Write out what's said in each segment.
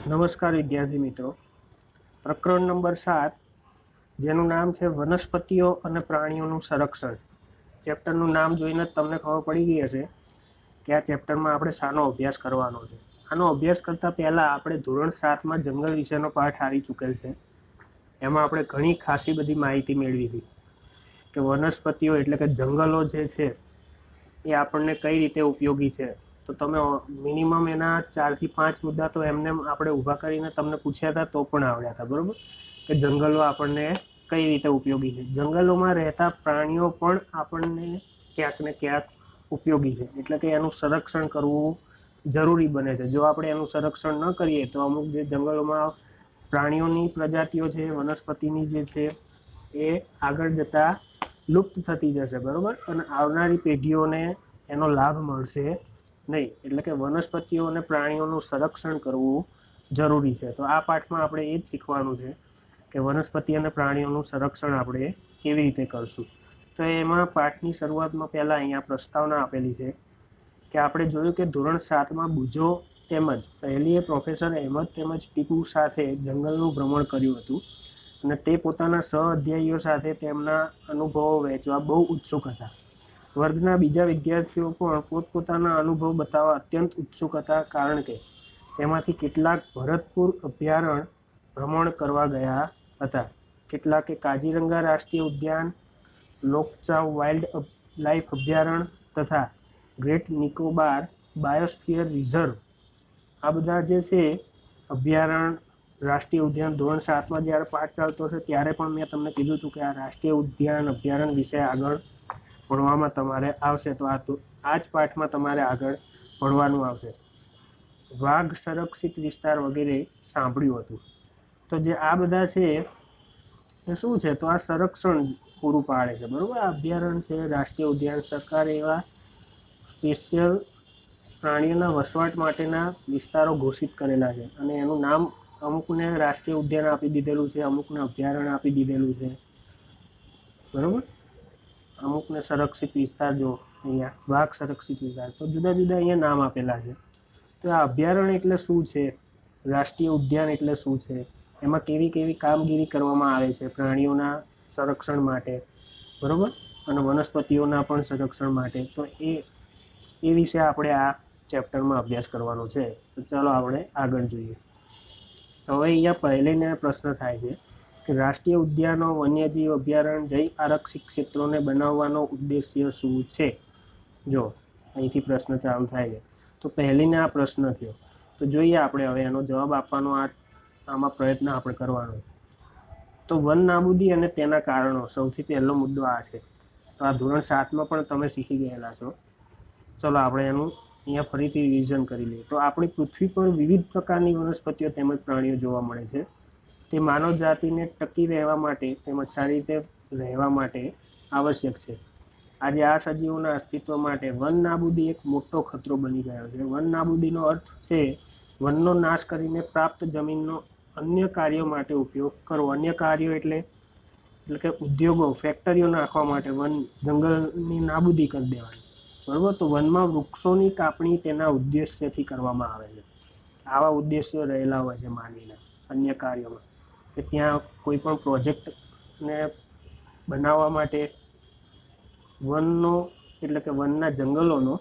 નમસ્કાર વિદ્યાર્થી મિત્રો, પ્રકરણ નંબર 7 જેનું નામ છે વનસ્પતિઓ અને પ્રાણીઓનું સંરક્ષણ. ચેપ્ટરનું નામ જોઈને તમને ખબર પડી ગઈ હશે કે આ ચેપ્ટરમાં આપણે શાનો અભ્યાસ કરવાનો છે. આનો અભ્યાસ કરતાં પહેલાં આપણે ધોરણ 7માં જંગલ વિષયનો પાઠ આવી ચૂકેલ છે. એમાં આપણે ઘણી ખાસી બધી માહિતી મેળવી હતી કે વનસ્પતિઓ એટલે કે જંગલો જે છે એ આપણને કઈ રીતે ઉપયોગી છે. તો તમે મિનિમમ એના 4 થી 5 મુદ્દા તો એમને આપણે ઊભા કરીને તમને પૂછ્યા હતા તો પણ આવડ્યા હતા, બરાબર? કે જંગલો આપણને કઈ રીતે ઉપયોગી છે. જંગલોમાં રહેતા પ્રાણીઓ પણ આપણને ક્યાંક ને ક્યાંક ઉપયોગી છે, એટલે કે એનું સંરક્ષણ કરવું જરૂરી બને છે. જો આપણે એનું સંરક્ષણ ન કરીએ તો અમુક જે જંગલોમાં પ્રાણીઓની પ્રજાતિઓ છે, વનસ્પતિની જે છે એ આગળ જતાં લુપ્ત થતી જશે, બરાબર? અને આવનારી પેઢીઓને એનો લાભ મળશે નહીં. એટલે કે વનસ્પતિઓ અને પ્રાણીઓનું સંરક્ષણ કરવું જરૂરી છે. તો આ પાઠમાં આપણે એ જ શીખવાનું છે કે વનસ્પતિ અને પ્રાણીઓનું સંરક્ષણ આપણે કેવી રીતે કરશું. તો એમાં પાઠની શરૂઆતમાં પહેલાં અહીંયા પ્રસ્તાવના આપેલી છે કે આપણે જોયું કે ધોરણ 7માં બુજો તેમજ પહેલીએ પ્રોફેસર અહેમદ તેમજ ટીપુ સાથે જંગલનું ભ્રમણ કર્યું હતું અને તે પોતાના સહઅધ્યાયીઓ સાથે તેમના અનુભવો વહેંચવા બહુ ઉત્સુક હતા. વર્ગના બીજા વિદ્યાર્થીઓ પણ પોતપોતાના અનુભવ બતાવવા અત્યંત ઉત્સુક હતા, કારણ કે તેમાંથી કેટલાક ભરતપુર અભયારણ્ય ભ્રમણ કરવા ગયા હતા, કેટલાકે કાજીરંગા રાષ્ટ્રીય ઉદ્યાન, લોકચાવ વાઇલ્ડ લાઇફ અભયારણ્ય તથા ગ્રેટ નિકોબાર બાયોસ્ફિયર રિઝર્વ. આ બધા જે છે અભયારણ્ય, રાષ્ટ્રીય ઉદ્યાન, ધોરણ 7માં જ્યારે પાઠ ચાલતો હશે ત્યારે પણ મેં તમને કીધું હતું કે આ રાષ્ટ્રીય ઉદ્યાન અભયારણ્ય વિશે આગળ ભણવામાં તમારે આવશે. તો આ જ પાઠમાં તમારે આગળ ભણવાનું આવશે. વાઘ સંરક્ષિત વિસ્તાર વગેરે સાંભળ્યું હતું. તો જે આ બધા છે એ શું છે, તો આ સંરક્ષણ પૂરું પાડે છે, બરાબર? આ અભયારણ્ય છે, રાષ્ટ્રીય ઉદ્યાન, સરકારે એવા સ્પેશિયલ પ્રાણીઓના વસવાટ માટેના વિસ્તારો ઘોષિત કરેલા છે અને એનું નામ અમુકને રાષ્ટ્રીય ઉદ્યાન આપી દીધેલું છે, અમુકને અભયારણ્ય આપી દીધેલું છે, બરાબર? અમુકને સંરક્ષિત વિસ્તાર, જો અહીંયા વાઘ સંરક્ષિત વિસ્તાર, તો જુદા જુદા અહીંયા નામ આપેલા છે. તો આ અભયારણ્ય એટલે શું છે, રાષ્ટ્રીય ઉદ્યાન એટલે શું છે, એમાં કેવી કેવી કામગીરી કરવામાં આવે છે પ્રાણીઓના સંરક્ષણ માટે, બરાબર? અને વનસ્પતિઓના પણ સંરક્ષણ માટે. તો એ વિશે આપણે આ ચેપ્ટરમાં અભ્યાસ કરવાનો છે. તો ચાલો આપણે આગળ જોઈએ. તો હવે અહીંયા પહેલીને પ્રશ્ન થાય છે કે રાષ્ટ્રીય ઉદ્યાનો, વન્યજીવ અભયારણ્ય, જૈવ આરક્ષિત ક્ષેત્રોને બનાવવાનો ઉદ્દેશ્ય શું છે? જો અહીંથી પ્રશ્ન ચાલુ થાય છે. તો પહેલીને આ પ્રશ્ન થયો. તો જોઈએ આપણે હવે એનો જવાબ આપવાનો આમાં પ્રયત્ન આપણે કરવાનો. તો વન નાબૂદી અને તેના કારણો, સૌથી પહેલો મુદ્દો આ છે. તો આ ધોરણ 7માં પણ તમે શીખી ગયેલા છો. ચલો આપણે એનું અહીંયા ફરીથી રિવિઝન કરી લઈએ. તો આપણી પૃથ્વી પર વિવિધ પ્રકારની વનસ્પતિઓ તેમજ પ્રાણીઓ જોવા મળે છે. તે માનવ જાતિને ટકી રહેવા માટે તેમજ સારી રીતે રહેવા માટે આવશ્યક છે. આજે આ સજીવોના અસ્તિત્વ માટે વન નાબૂદી એક મોટો ખતરો બની ગયો છે. વન નાબૂદીનો અર્થ છે વનનો નાશ કરીને પ્રાપ્ત જમીનનો અન્ય કાર્યો માટે ઉપયોગ કરવો. અન્ય કાર્યો એટલે કે ઉદ્યોગો, ફેક્ટરીઓ નાખવા માટે જંગલની નાબૂદી કરી દેવાની, બરાબર? તો વનમાં વૃક્ષોની કાપણી તેના ઉદ્દેશ્યથી કરવામાં આવે છે. આવા ઉદ્દેશ્યો રહેલા હોય છે માનવીના અન્ય કાર્યોમાં, કે ત્યાં કોઈ પણ પ્રોજેક્ટને બનાવવા માટે વનનો એટલે કે વનના જંગલોનો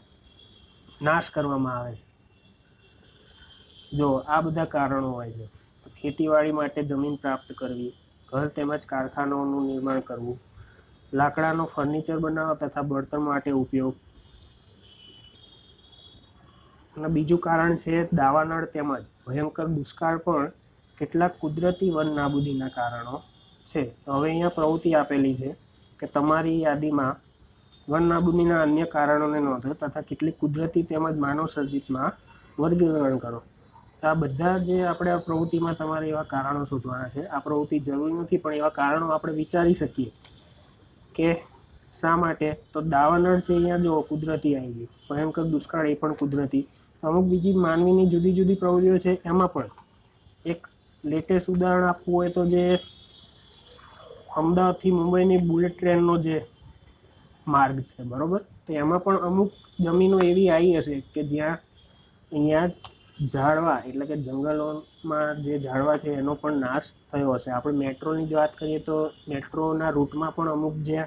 નાશ કરવામાં આવે છે. જો આ બધા કારણો હોય છે. તો ખેતીવાડી માટે જમીન પ્રાપ્ત કરવી, ઘર તેમજ કારખાનાઓનું નિર્માણ કરવું, લાકડાનો ફર્નિચર બનાવવા તથા બળતણ માટે ઉપયોગ. અને બીજું કારણ છે દાવાનળ તેમજ ભયંકર દુષ્કાળ પણ કેટલાક કુદરતી વન નાબૂદીના કારણો છે. તો હવે અહીંયા પ્રવૃત્તિ આપેલી છે કે તમારી યાદીમાં વન નાબૂદીના અન્ય કારણોને નોંધો તથા કેટલીક કુદરતી તેમજ માનવ સર્જિતમાં વર્ગીકરણ કરો. તો આ બધા જે આપણે આ પ્રવૃત્તિમાં તમારે એવા કારણો શોધવાના છે. આ પ્રવૃત્તિ જરૂરી નથી, પણ એવા કારણો આપણે વિચારી શકીએ કે શા માટે. તો દાવાનળ છે, અહીંયા જો કુદરતી આવી ગયું, ભયંકર દુષ્કાળ એ પણ કુદરતી. તો અમુક બીજી માનવીની જુદી જુદી પ્રવૃત્તિઓ છે, એમાં પણ એક લેટેસ્ટ ઉદાહરણ આપવું હોય તો જે અમદાવાદથી મુંબઈની બુલેટ ટ્રેનનો જે માર્ગ છે, બરાબર? તો એમાં પણ અમુક જમીનો એવી આવી હશે કે જ્યાં અહીંયા ઝાડવા એટલે કે જંગલોમાં જે ઝાડવા છે એનો પણ નાશ થયો હશે. આપણે મેટ્રોની જ વાત કરીએ તો મેટ્રોના રૂટમાં પણ અમુક જે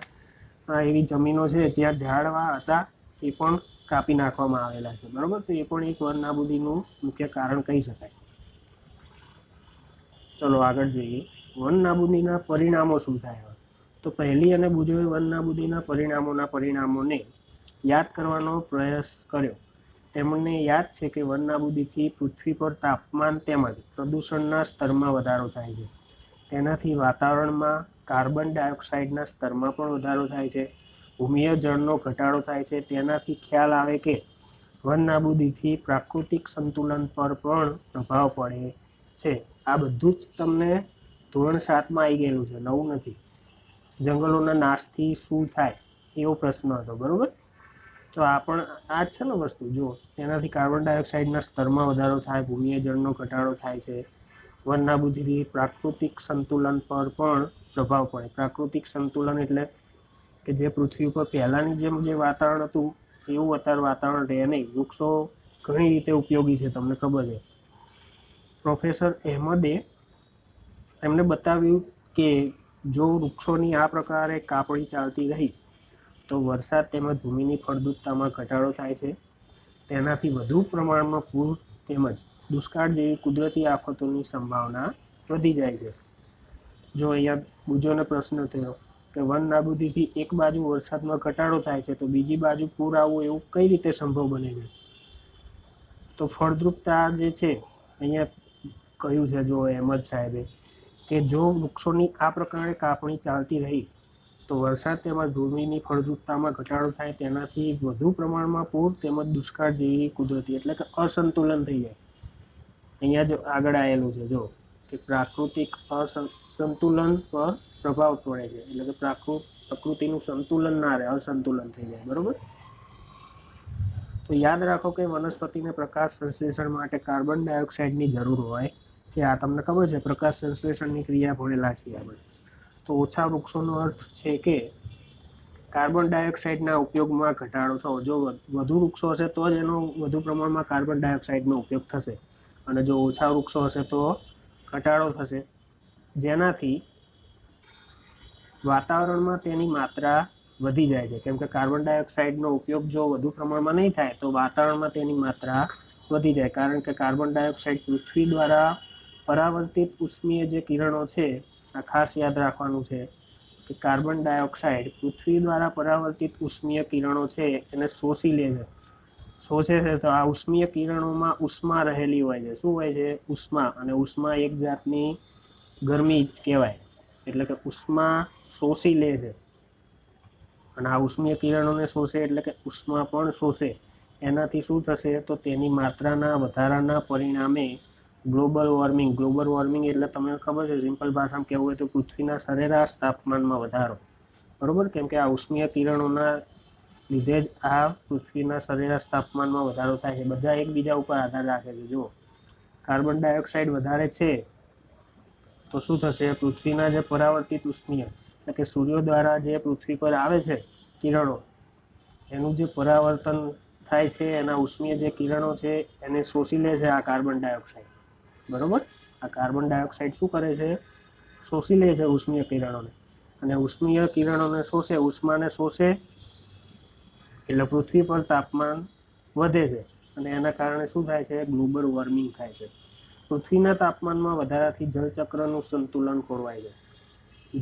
એવી જમીનો છે જ્યાં ઝાડવા હતા એ પણ કાપી નાખવામાં આવેલા છે, બરાબર. તો એ પણ એક વન નાબૂદીનું મુખ્ય કારણ કહી શકાય. ચલો આગળ જોઈએ. વન નાબૂદીના પરિણામો શું થાય? તો પહેલી અને બુજોએ વન નાબૂદીના પરિણામોને યાદ કરવાનો પ્રયાસ કર્યો. તેમને યાદ છે કે વન નાબૂદીથી પૃથ્વી પર તાપમાન તેમજ પ્રદૂષણના સ્તરમાં વધારો થાય છે. તેનાથી વાતાવરણમાં કાર્બન ડાયોક્સાઇડના સ્તરમાં પણ વધારો થાય છે. ભૂમિય જળનો ઘટાડો થાય છે. તેનાથી ખ્યાલ આવે કે વન નાબૂદીથી પ્રાકૃતિક સંતુલન પર પણ પ્રભાવ પડે છે. આ બધું જ તમને ધોરણ 7માં આવી ગયેલું છે, નવું નથી. જંગલોના નાશથી શું થાય એવો પ્રશ્ન હતો, બરાબર. તો આ પણ આ જ છે ને વસ્તુ. જો તેનાથી કાર્બન ડાયોક્સાઇડના સ્તરમાં વધારો થાય, ભૂમિય જળનો ઘટાડો થાય છે. વન નાબૂદીથી પ્રાકૃતિક સંતુલન પર પણ પ્રભાવ પડે. પ્રાકૃતિક સંતુલન એટલે કે જે પૃથ્વી ઉપર પહેલાંની જેમ જે વાતાવરણ હતું એવું અત્યારે વાતાવરણ રહે નહીં. વૃક્ષો ઘણી રીતે ઉપયોગી છે, તમને ખબર છે. પ્રોફેસર અહેમદે એમને બતાવ્યું કે જો વૃક્ષોની આ પ્રકારે કાપણી ચાલતી રહી તો વરસાદ તેમજ ભૂમિની ફળદ્રુપતામાં ઘટાડો થાય છે. તેનાથી વધુ પ્રમાણમાં પૂર તેમજ દુષ્કાળ જેવી કુદરતી આફતોની સંભાવના વધી જાય છે. જો અહીંયા બીજોને પ્રશ્ન થયો કે વન નાબૂદીથી એક બાજુ વરસાદમાં ઘટાડો થાય છે તો બીજી બાજુ પૂર આવવું એવું કઈ રીતે સંભવ બને છે? તો ફળદ્રુપતા જે છે અહીંયા કહ્યું છે જો અહેમદ સાહેબે કે જો વૃક્ષોની આ પ્રકારે કાપણી ચાલતી રહી તો વરસાદ તેમજ ભૂમિની ફળદ્રુપતામાં ઘટાડો થાય, તેનાથી વધુ પ્રમાણમાં પૂર તેમજ દુષ્કાળ જેવી કુદરતી એટલે કે અસંતુલન થઈ જાય. અહીંયા જો આગળ આવેલું છે જો કે પ્રાકૃતિક સંતુલન પર પ્રભાવ પડે છે, એટલે કે પ્રકૃતિનું સંતુલન ના રહે, અસંતુલન થઈ જાય, બરોબર. તો યાદ રાખો કે વનસ્પતિને પ્રકાશ સંશ્લેષણ માટે કાર્બન ડાયોક્સાઇડની જરૂર હોય છે. આ તમને ખબર છે, પ્રકાશ સંશ્લેષણની ક્રિયા ભણેલા છીએ આપણે. તો ઓછા વૃક્ષોનો અર્થ છે કે કાર્બન ડાયોક્સાઇડના ઉપયોગમાં ઘટાડો થવો. જો વધુ વૃક્ષો હશે તો જ એનો વધુ પ્રમાણમાં કાર્બન ડાયોક્સાઇડનો ઉપયોગ થશે, અને જો ઓછા વૃક્ષો હશે તો ઘટાડો થશે, જેનાથી વાતાવરણમાં તેની માત્રા વધી જાય છે. કેમ કે કાર્બન ડાયોક્સાઇડનો ઉપયોગ જો વધુ પ્રમાણમાં નહીં થાય તો વાતાવરણમાં તેની માત્રા વધી જાય, કારણ કે કાર્બન ડાયોક્સાઇડ પૃથ્વી દ્વારા પરાવર્તિત ઉષ્મીય જે કિરણો છે, આ ખાસ યાદ રાખવાનું છે કે કાર્બન ડાયોક્સાઇડ પૃથ્વી દ્વારા પરાવર્તિત ઉષ્મીય કિરણો છે એને શોષી લે છે. શોષે છે તો આ ઉષ્મીય કિરણોમાં ઉષ્મા રહેલી હોય છે. શું હોય છે? ઉષ્મા. અને ઉષ્મા એક જાતની ગરમી જ કહેવાય, એટલે કે ઉષ્મા શોષી લે છે. અને આ ઉષ્મીય કિરણોને શોષે એટલે કે ઉષ્મા પણ શોષે. એનાથી શું થશે? તો તેની માત્રાના વધારાના પરિણામે ગ્લોબલ વોર્મિંગ એટલે તમને ખબર છે, સિમ્પલ ભાષામાં કહેવું હોય તો પૃથ્વીના સરેરાશ તાપમાનમાં વધારો, બરોબર. કેમ કે આ ઉષ્મીય કિરણોના લીધે જ આ પૃથ્વીના સરેરાશ તાપમાનમાં વધારો થાય છે. બધા એકબીજા ઉપર આધાર રાખે છે. જો કાર્બન ડાયોક્સાઇડ વધારે છે તો શું થશે? પૃથ્વીના જે પરાવર્તિત ઉષ્મીય એટલે કે સૂર્ય દ્વારા જે પૃથ્વી પર આવે છે કિરણો, એનું જે પરાવર્તન થાય છે, એના ઉષ્મીય જે કિરણો છે એને શોષી લે છે આ કાર્બન ડાયોક્સાઇડ, બરોબર. આ કાર્બન ડાયોક્સાઇડ શું કરે છે? શોષી લે છે ઉષ્મીય કિરણોને, અને ઉષ્મીય કિરણોને શોષે, ઉષ્માને શોષે એટલે પૃથ્વી પર તાપમાન વધે છે, અને એના કારણે શું થાય છે? ગ્લોબલ વોર્મિંગ થાય છે. પૃથ્વીના તાપમાનમાં વધારાથી જળચક્રનું સંતુલન ખોરવાય છે.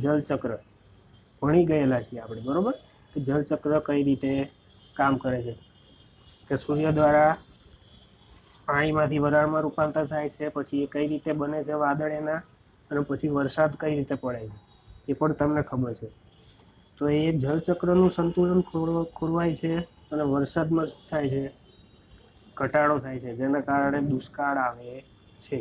જળચક્ર ભણી ગયેલા છીએ આપણે, બરોબર, કે જળચક્ર કઈ રીતે કામ કરે છે. કે સૂર્ય દ્વારા પાણીમાંથી વરાળમાં રૂપાંતર થાય છે, પછી એ કઈ રીતે બને છે વાદળ એના, અને પછી વરસાદ કઈ રીતે પડે છે એ પણ તમને ખબર છે. તો એ જળચક્રનું સંતુલન ખોરવાય છે, અને વરસાદમાં શું થાય છે? ઘટાડો થાય છે, જેના કારણે દુષ્કાળ આવે છે.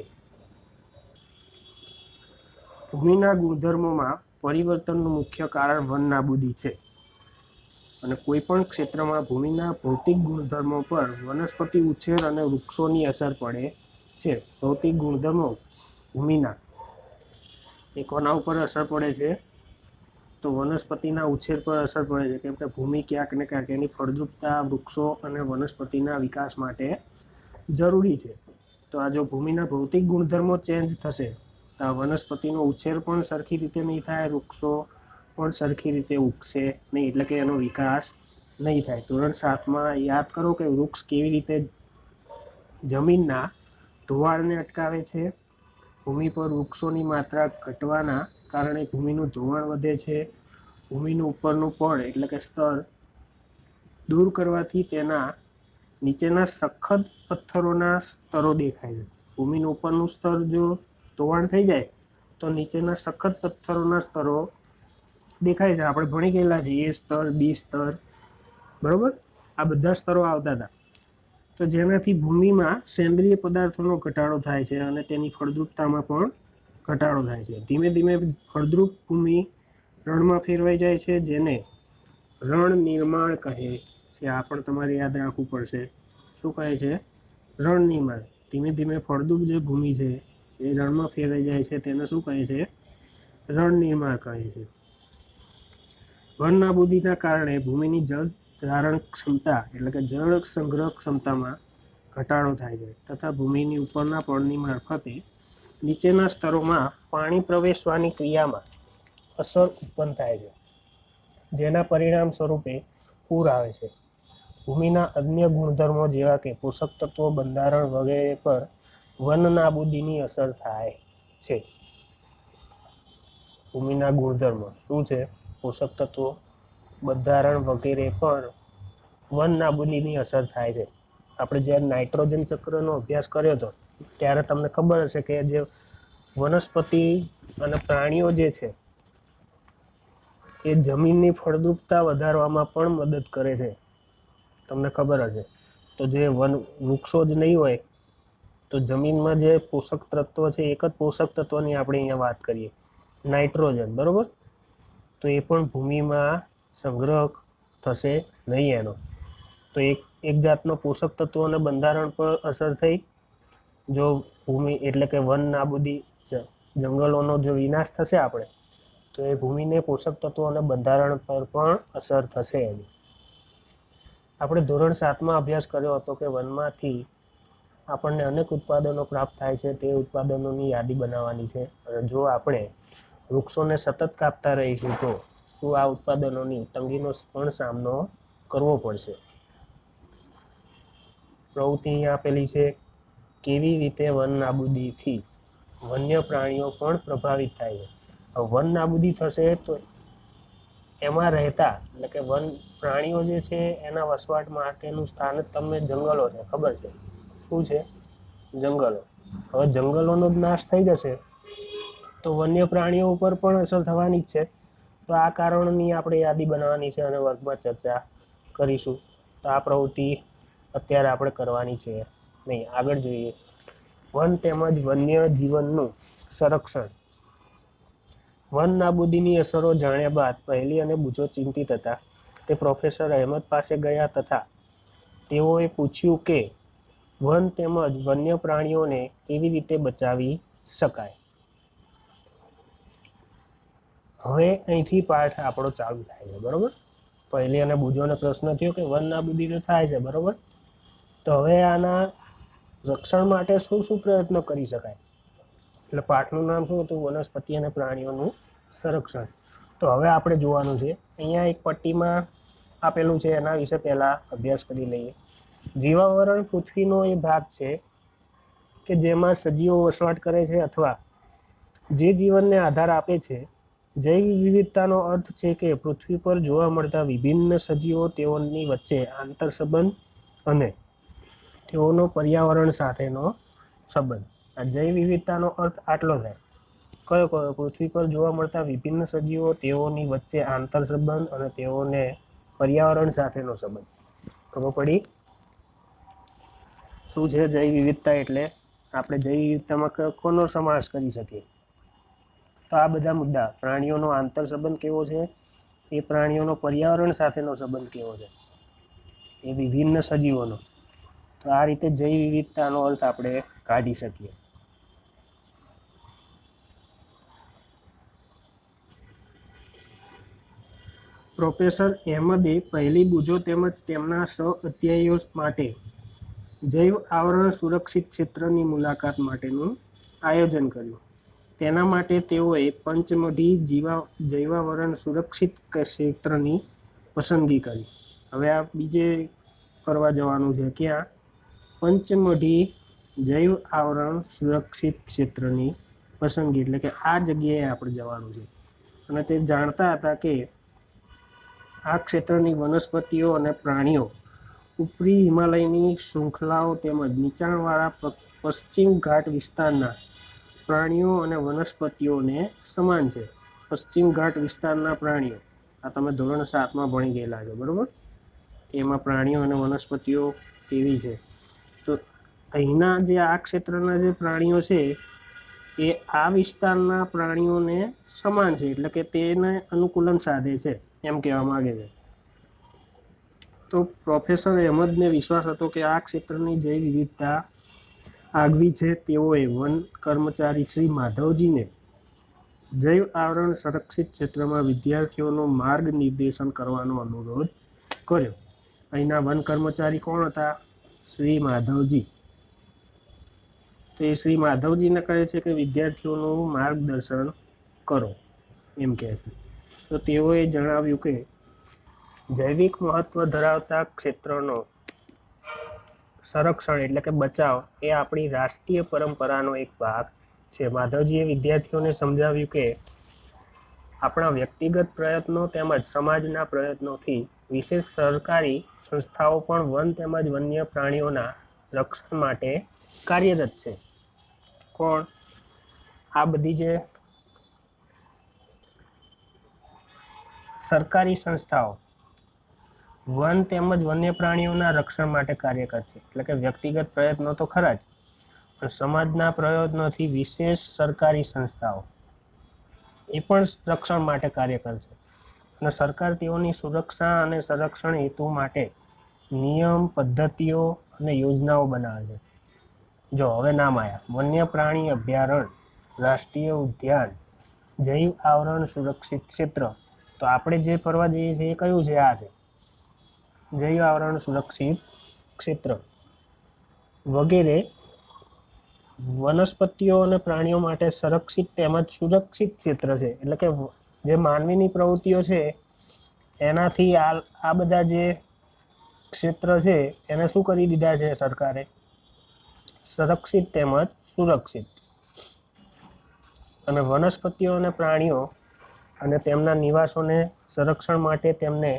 ભૂમિના ગુણધર્મોમાં પરિવર્તનનું મુખ્ય કારણ વન નાબૂદી છે, અને કોઈ પણ ક્ષેત્રમાં ભૂમિના ભૌતિક ગુણધર્મો પર વનસ્પતિ ઉછેર અને વૃક્ષોની અસર પડે છે. ભૌતિક ગુણધર્મો ભૂમિના એ કોના ઉપર અસર પડે છે? તો વનસ્પતિના ઉછેર પર અસર પડે છે. કેમ કે ભૂમિ ક્યાંક ને ક્યાંક એની ફળદ્રુપતા વૃક્ષો અને વનસ્પતિના વિકાસ માટે જરૂરી છે. તો આ જો ભૂમિના ભૌતિક ગુણધર્મો ચેન્જ થશે તો આ વનસ્પતિનો ઉછેર પણ સરખી રીતે નહીં થાય, વૃક્ષો પણ સરખી રીતે ઉગશે નહીં, એટલે કે એનો વિકાસ નહીં થાય. ધોરણ 7માં યાદ કરો કે વૃક્ષ કેવી રીતે જમીનના ધોવાણને અટકાવે છે. ભૂમિ પર વૃક્ષોની માત્રા ઘટવાના કારણે ભૂમિનું ધોવાણ વધે છે. ભૂમિનું ઉપરનું પડ એટલે કે સ્તર દૂર કરવાથી તેના નીચેના સખત પથ્થરોના સ્તરો દેખાય છે. ભૂમિનું ઉપરનું સ્તર જો ધોવાણ થઈ જાય તો નીચેના સખત પથ્થરોના સ્તરો દેખાય છે. આપણે ભણી ગયેલા છીએ એ સ્તર, બી સ્તર, બરોબર, આ બધા સ્તરો આવતા હતા. તો જેનાથી ભૂમિમાં સેન્દ્રિય પદાર્થોનો ઘટાડો થાય છે અને તેની ફળદ્રુપતામાં પણ ઘટાડો થાય છે. ધીમે ધીમે ફળદ્રુપ ભૂમિ રણમાં ફેરવાઈ જાય છે, જેને રણ નિર્માણ કહે છે. આ પણ તમારે યાદ રાખવું પડશે. શું કહે છે? રણ નિર્માણ. ધીમે ધીમે ફળદ્રુપ જે ભૂમિ છે એ રણમાં ફેરવાઈ જાય છે, તેને શું કહે છે? રણ નિર્માણ કહે છે. વન નાબૂદીના કારણે ભૂમિની જળ ધારણ ક્ષમતા એટલે કે જળ સંગ્રહ ક્ષમતામાં ઘટાડો થાય છે તથા ભૂમિની ઉપરના પડની મારફતે નીચેના સ્તરોમાં પાણી પ્રવેશવાની ક્રિયામાં અસર ઉત્પન્ન થાય છે, જેના પરિણામ સ્વરૂપે પૂર આવે છે. ભૂમિના અન્ય ગુણધર્મો જેવા કે પોષક તત્વો, બંધારણ વગેરે પર વન નાબૂદીની અસર થાય છે. ભૂમિના ગુણધર્મો શું છે? પોષક તત્વો, બંધારણ વગેરે પર વન નાબૂદીની અસર થાય છે. આપણે જ્યારે નાઇટ્રોજન ચક્રનો અભ્યાસ કર્યો હતો ત્યારે તમને ખબર હશે કે જે વનસ્પતિ અને પ્રાણીઓ જે છે એ જમીનની ફળદ્રુપતા વધારવામાં પણ મદદ કરે છે. તમને ખબર હશે. તો જે વૃક્ષો જ નહીં હોય તો જમીનમાં જે પોષક તત્વો છે એક જ પોષક તત્વની આપણે અહીંયા વાત કરીએ, નાઇટ્રોજન, બરોબર, તો એ પણ ભૂમિમાં સંગ્રહ થશે નહીં એનો. તો એક જાતનો પોષક તત્વો અને બંધારણ પર અસર થઈ. જો ભૂમિ એટલે કે વન નાબૂદી, જંગલોનો જો વિનાશ થશે આપણે, તો એ ભૂમિને પોષક તત્વો અને બંધારણ પર પણ અસર થશે એની. આપણે ધોરણ 7માં અભ્યાસ કર્યો હતો કે વનમાંથી આપણને અનેક ઉત્પાદનો પ્રાપ્ત થાય છે. તે ઉત્પાદનોની યાદી બનાવવાની છે અને જો આપણે વૃક્ષોને સતત કાપતા રહીશું તો શું આ ઉત્પાદનોની તંગીનો પણ સામનો કરવો પડશે. પ્રવૃત્તિ અહીંયા આપેલી છે. કેવી રીતે વન નાબૂદીથી વન્ય પ્રાણીઓ પણ પ્રભાવિત થાય છે. વન નાબૂદી થશે તો એમાં રહેતા એટલે કે વન પ્રાણીઓ જે છે એના વસવાટ માટેનું સ્થાન જ તમને જંગલો છે, ખબર છે શું છે? જંગલો. હવે જંગલોનો જ નાશ થઈ જશે તો વન્ય પ્રાણીઓ ઉપર પણ અસર થવાની જ છે. તો આ કારણોની આપણે યાદી બનાવવાની છે અને વર્ગમાં ચર્ચા કરીશું. તો આ પ્રવૃત્તિ અત્યારે આપણે કરવાની છે નહીં. આગળ જોઈએ. વન તેમજ વન્ય જીવનનું સંરક્ષણ. વન નાબૂદીની અસરો જાણ્યા બાદ પહેલી અને બુજો ચિંતિત હતા. તે પ્રોફેસર અહેમદ પાસે ગયા તથા તેઓએ પૂછ્યું કે વન તેમજ વન્ય પ્રાણીઓને કેવી રીતે બચાવી શકાય. હવે અહીંથી પાઠ આપણો ચાલુ થાય છે, બરોબર. પહેલી અને બુજોને પ્રશ્ન થયો કે વન નાબૂદી તો થાય છે, બરોબર, તો હવે આના રક્ષણ માટે શું શું પ્રયત્નો કરી શકાય. એટલે પાઠનું નામ શું હતું? વનસ્પતિ અને પ્રાણીઓનું સંરક્ષણ. તો હવે આપણે જોવાનું છે. અહીંયા એક પટ્ટીમાં આપેલું છે, એના વિશે પહેલાં અભ્યાસ કરી લઈએ. જીવાવરણ પૃથ્વીનો એ ભાગ છે કે જેમાં સજીવો વસવાટ કરે છે અથવા જે જીવનને આધાર આપે છે. જૈવ વિવિધતાનો અર્થ છે કે પૃથ્વી પર જોવા મળતા વિભિન્ન સજીવો, તેઓની વચ્ચે આંતરસંબંધ અને તેઓનો પર્યાવરણ સાથેનો સંબંધ. આ જૈવ વિવિધતાનો અર્થ આટલો થાય. કયો કયો? પૃથ્વી પર જોવા મળતા વિભિન્ન સજીવો, તેઓની વચ્ચે આંતરસંબંધ અને તેઓને પર્યાવરણ સાથેનો સંબંધ. ખબર પડી? શું છે જૈવ વિવિધતા? એટલે આપણે જૈવ વિવિધતામાં કોનો સમાવેશ કરી શકીએ? તો આ બધા મુદ્દા. પ્રાણીઓનો આંતર સંબંધ કેવો છે, એ પ્રાણીઓનો પર્યાવરણ સાથેનો સંબંધ કેવો છે, એ વિભિન્ન સજીવોનો. તો આ રીતે જૈવ વિવિધતાનો અર્થ આપણે કાઢી શકીએ. પ્રોફેસર અહેમદે પહેલી બુજો તેમજ તેમના સહ અધ્યાયીઓ માટે જૈવ આવરણ સુરક્ષિત ક્ષેત્રની મુલાકાત માટેનું આયોજન કર્યું. તેના માટે તેઓએ પંચમઢી જૈવાવરણ સુરક્ષિત ક્ષેત્રની પસંદગી કરી. હવે આ બીજે કરવા જવાનું છે. ક્યાં? પંચમઢી જૈવ આવરણ સુરક્ષિત ક્ષેત્રની પસંદગી, એટલે કે આ જગ્યાએ આપણે જવાનું છે. અને તે જાણતા હતા કે આ ક્ષેત્રની વનસ્પતિઓ અને પ્રાણીઓ ઉપરી હિમાલયની શૃંખલાઓ તેમજ નીચાણવાળા પશ્ચિમ ઘાટ વિસ્તારના પ્રાણીઓ અને વનસ્પતિઓને સમાન છે. પશ્ચિમ ઘાટ વિસ્તારના પ્રાણીઓ, આ તમે ધોરણ 7માં ભણી ગયેલા છો, બરોબર? એમાં પ્રાણીઓ અને વનસ્પતિઓ કેવી છે. તો અહીંના જે આ ક્ષેત્રના જે પ્રાણીઓ છે એ આ વિસ્તારના પ્રાણીઓને સમાન છે, એટલે કે તેને અનુકૂલન સાધે છે એમ કહેવા માંગે છે. તો પ્રોફેસર અહેમદને વિશ્વાસ હતો કે આ ક્ષેત્રની જૈવ વિવિધતા આગવી છે. તેઓએ વન કર્મચારી શ્રી માધવજીને જૈવ આવરણ સંરક્ષિત ક્ષેત્રમાં વિદ્યાર્થીઓનો માર્ગ નિર્દેશન કરવાનો અનુરોધ કર્યો. અહીંના વન કર્મચારી કોણ હતા? શ્રી માધવજી. તો એ શ્રી માધવજીને કહે છે કે વિદ્યાર્થીઓનું માર્ગદર્શન કરો એમ કહે છે. તો તેઓએ જણાવ્યું કે જૈવિક મહત્વ ધરાવતા ક્ષેત્રનો સંરક્ષણ એટલે કે બચાવ એ આપણી રાષ્ટ્રીય પરંપરાનો એક ભાગ છે. માધવજીએ વિદ્યાર્થીઓને સમજાવ્યું કે આપણા વ્યક્તિગત પ્રયત્નો તેમજ સમાજના પ્રયત્નોથી વિશેષ સરકારી સંસ્થાઓ પણ વન તેમજ વન્ય પ્રાણીઓના રક્ષણ માટે કાર્યરત છે. કોણ? આ બધી જે સરકારી સંસ્થાઓ વન તેમજ વન્ય પ્રાણીઓના રક્ષણ માટે કાર્યરત છે. એટલે કે વ્યક્તિગત પ્રયત્નો તો ખરા જ, પણ સમાજના પ્રયત્નોથી વિશેષ સરકારી સંસ્થાઓ એ પણ રક્ષણ માટે કાર્યરત છે. અને સરકાર તેઓની સુરક્ષા અને સંરક્ષણ હેતુ માટે નિયમ, પદ્ધતિઓ અને યોજનાઓ બનાવે છે. જો હવે નામ આવ્યા: વન્ય પ્રાણી અભયારણ્ય, રાષ્ટ્રીય ઉદ્યાન, જૈવ આવરણ સુરક્ષિત ક્ષેત્ર. તો આપણે જે ફરવા જઈએ છીએ એ કયું છે? આ છે જૈવ આવરણ સુરક્ષિત ક્ષેત્ર વગેરે વનસ્પતિઓ અને પ્રાણીઓ માટે સંરક્ષિત તેમજ સુરક્ષિત ક્ષેત્ર છે. એટલે કે જે માનવીની પ્રવૃત્તિઓ છે એનાથી આ બધા જે ક્ષેત્ર છે એને શું કરી દીધા છે સરકારે? સંરક્ષિત તેમજ સુરક્ષિત. અને વનસ્પતિઓ અને પ્રાણીઓ અને તેમના નિવાસોને સંરક્ષણ માટે તેમને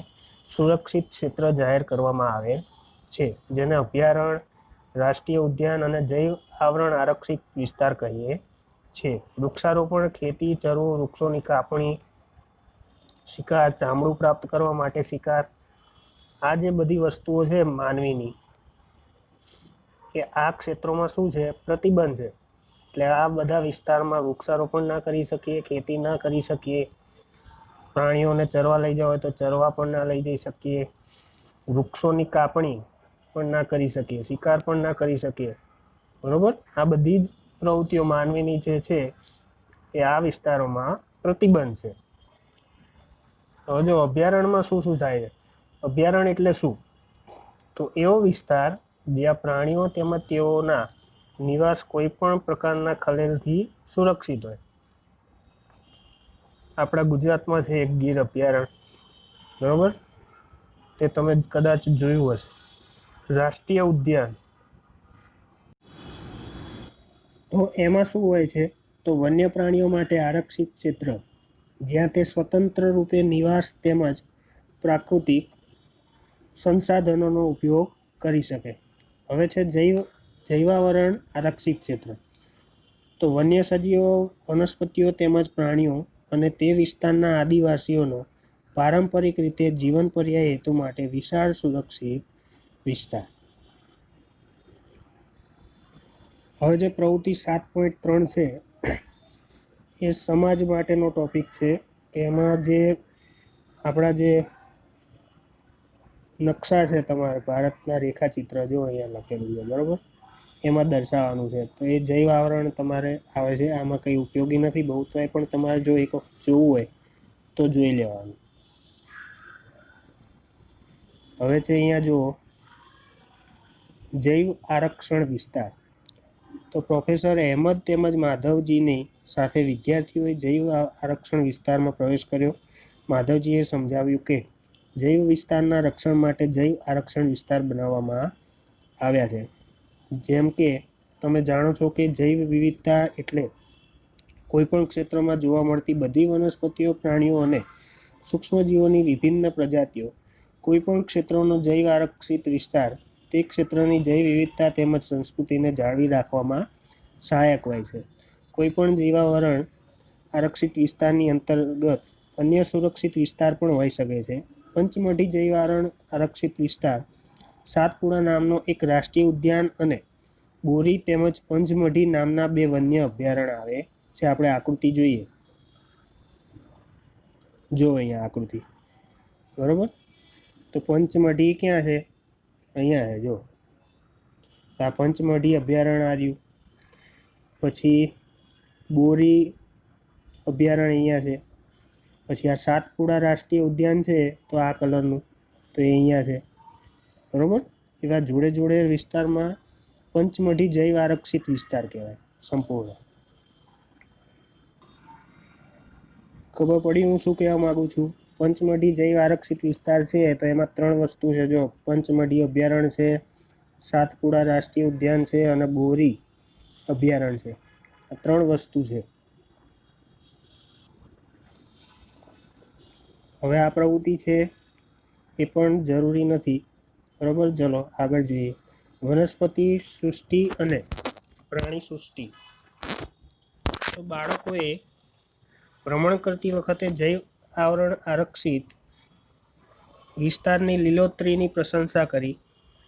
સુરક્ષિત ક્ષેત્ર જાહેર કરવામાં આવે છે, જેને અભયારણ્ય, રાષ્ટ્રીય ઉદ્યાન અને જૈવ આવરણ આરક્ષિત વિસ્તાર કહીએ છીએ. વૃક્ષારોપણ, ખેતી, ચરવું, વૃક્ષોની કાપણી, શિકાર, ચામડું પ્રાપ્ત કરવા માટે શિકાર, આ જે બધી વસ્તુઓ છે માનવીની, એ આ ક્ષેત્રોમાં શું છે? પ્રતિબંધ છે. એટલે આ બધા વિસ્તારમાં વૃક્ષારોપણ ના કરી શકીએ, ખેતી ના કરી શકીએ, પ્રાણીઓને ચરવા લઈ જવા હોય તો ચરવા પણ ના લઈ જઈ શકીએ, વૃક્ષોની કાપણી પણ ના કરી શકીએ, શિકાર પણ ના કરી શકીએ, બરોબર? આ બધી જ પ્રવૃત્તિઓ માનવીની જે છે એ આ વિસ્તારોમાં પ્રતિબંધ છે. હવે જો અભયારણ્યમાં શું શું થાય છે? અભયારણ્ય એટલે શું? તો એવો વિસ્તાર જ્યાં પ્રાણીઓ તેમજ તેઓના નિવાસ કોઈ પણ પ્રકારના ખલેલથી સુરક્ષિત હોય. આપણા ગુજરાતમાં છે એક ગીર અભયારણ્ય, બરોબર? તે તમે કદાચ જોયું હશે. રાષ્ટ્રીય ઉદ્યાન, તો એમાં શું હોય છે? તો વન્ય પ્રાણીઓ માટે આરક્ષિત ક્ષેત્ર જ્યાં તે સ્વતંત્ર રૂપે નિવાસ તેમજ પ્રાકૃતિક સંસાધનોનો ઉપયોગ કરી શકે. હવે છે જૈવાવરણ આરક્ષિત ક્ષેત્ર. તો વન્ય સજીવો, વનસ્પતિઓ તેમજ પ્રાણીઓ અને તે વિસ્તારના આદિવાસીઓનો પારંપરિક રીતે જીવન પર્યાય હેતુ માટે વિશાળ સુરક્ષિત વિસ્તાર. હવે જે પ્રવૃત્તિ 7.3 છે એ સમાજ માટેનો ટોપિક છે. એમાં જે આપણા જે નકશા છે, તમારે ભારતના રેખાચિત્ર જો અહીંયા લખેલું છે, બરાબર? એમાં દર્શાવવાનું છે. તો એ જૈવ આવરણ તમારે આવે છે. આમાં કંઈ ઉપયોગી નથી બહુ, તો એ પણ તમારે જો એક વખત જોવું હોય તો જોઈ લેવાનું. હવે છે અહીંયા જુઓ જૈવ આરક્ષણ વિસ્તાર. તો પ્રોફેસર અહેમદ તેમજ માધવજીની સાથે વિદ્યાર્થીઓએ જૈવ આરક્ષણ વિસ્તારમાં પ્રવેશ કર્યો. માધવજીએ સમજાવ્યું કે જૈવ વિસ્તારના રક્ષણ માટે જૈવ આરક્ષણ વિસ્તાર બનાવવામાં આવ્યા છે. જેમ કે તમે જાણો છો કે જૈવ વિવિધતા એટલે કોઈપણ ક્ષેત્રમાં જોવા મળતી બધી વનસ્પતિઓ, પ્રાણીઓ અને સૂક્ષ્મજીવોની વિભિન્ન પ્રજાતિઓ. કોઈપણ ક્ષેત્રનો જૈવ આરક્ષિત વિસ્તાર તે ક્ષેત્રની જૈવ વિવિધતા તેમજ સંસ્કૃતિને જાળવી રાખવામાં સહાયક હોય છે. કોઈપણ જીવાવરણ આરક્ષિત વિસ્તારની અંતર્ગત અન્ય સુરક્ષિત વિસ્તાર પણ હોઈ શકે છે. પંચમઢી જૈવારણ આરક્ષિત વિસ્તાર સાતપુડા નામનો એક રાષ્ટ્રીય ઉદ્યાન અને બોરી તેમજ પંચમઢી નામના 2 વન્ય અભયારણ્ય આવે છે. આપણે આકૃતિ જોઈએ, જો અહીંયા આકૃતિ, બરોબર. તો પંચમઢી ક્યાં છે? અહીંયા છે, જો આ પંચમઢી અભયારણ્ય આવ્યું. પછી બોરી અભયારણ્ય અહીંયા છે. પછી આ સાતપુડા રાષ્ટ્રીય ઉદ્યાન છે, તો આ કલરનું, તો એ અહીંયા છે, બરોબર. એવા જોડે જોડે વિસ્તારમાં પંચમઢી જૈવ આરક્ષિત વિસ્તાર કહેવાય સંપૂર્ણ. ખબર પડી હું શું કહેવા માગું છું? પંચમઢી જૈવ આરક્ષિત વિસ્તાર છે તો એમાં 3 વસ્તુ છે. જો પંચમઢી અભયારણ્ય છે, સાતપુડા રાષ્ટ્રીય ઉદ્યાન છે અને બોરી અભયારણ્ય છે. આ 3 વસ્તુ છે. હવે આ પ્રવૃત્તિ છે એ પણ જરૂરી નથી, બરોબર. ચલો આગળ જોઈએ. વનસ્પતિ સૃષ્ટિ અને પ્રાણી સૃષ્ટિ. તો બાળકોએ ભ્રમણ કરતી વખતે જૈવ આવરણ આરક્ષિત વિસ્તારની લીલોતરીની પ્રશંસા કરી.